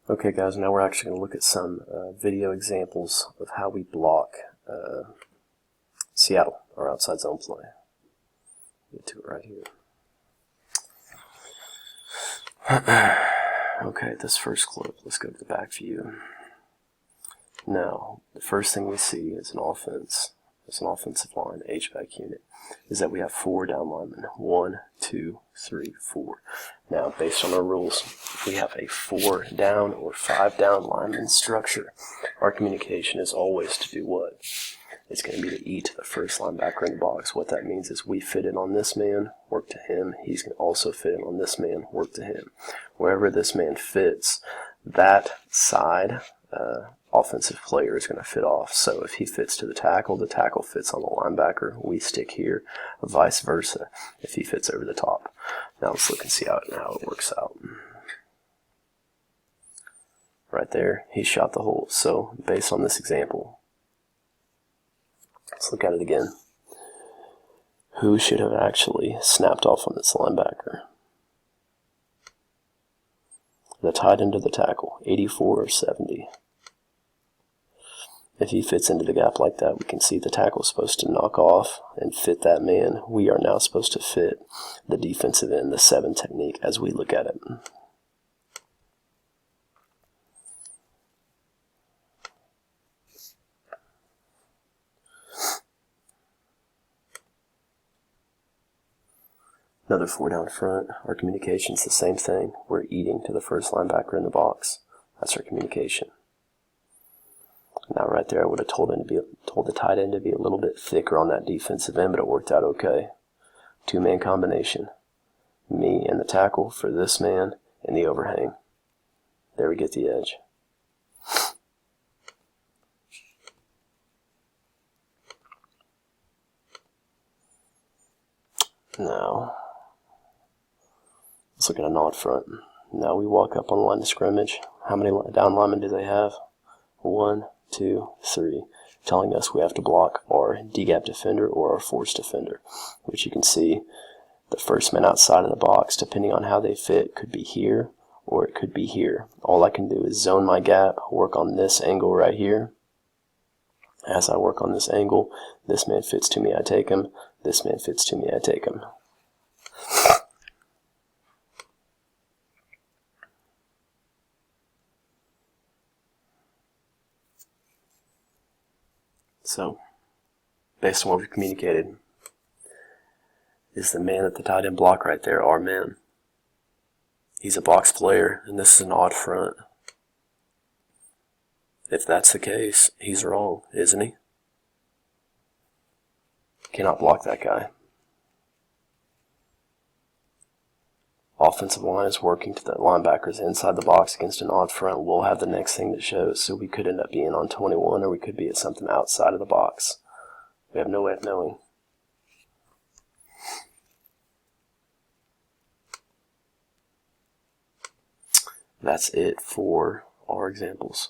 Okay guys, now we're actually going to look at some video examples of how we block Seattle, our outside zone play. Get to it right here. Okay, this first clip, let's go to the back view. Now, the first thing we see is an offensive line, H-back unit, is that we have 4 down linemen. 1, 2, 3, 4. Now, based on our rules, if we have a 4 down or 5 down lineman structure, our communication is always to do what? It's going to be to E to the first linebacker in the box. What that means is we fit in on this man, work to him. He's going to also fit in on this man, work to him. Wherever this man fits, that side offensive player is going to fit off. So if he fits to the tackle fits on the linebacker. We stick here, vice versa, if he fits over the top. Now let's look and see how it works out. Right there, he shot the hole. So based on this example, let's look at it again. Who should have actually snapped off on this linebacker? The tight end of the tackle, 84 or 70. If he fits into the gap like that, we can see the tackle is supposed to knock off and fit that man. We are now supposed to fit the defensive end, the 7 technique, as we look at it. Another 4 down front. Our communication's the same thing. We're eating to the first linebacker in the box. That's our communication. Now right there, I would have told the tight end to be a little bit thicker on that defensive end, but it worked out okay. 2-man combination. Me and the tackle for this man and the overhang. There we get the edge. Now, let's look at an odd front. Now we walk up on the line of scrimmage. How many down linemen do they have? 1, 2, 3, telling us we have to block our D-gap defender or our force defender, which you can see the first man outside of the box, depending on how they fit, could be here or it could be here. All I can do is zone my gap, work on this angle right here. As I work on this angle, this man fits to me, I take him. This man fits to me, I take him. So, based on what we've communicated, is the man at the tight end block right there our man. He's a box player, and this is an odd front. If that's the case, he's wrong, isn't he? Cannot block that guy. Offensive line is working to the linebackers inside the box against an odd front. We'll have the next thing that shows. So we could end up being on 21, or we could be at something outside of the box. We have no way of knowing. That's it for our examples.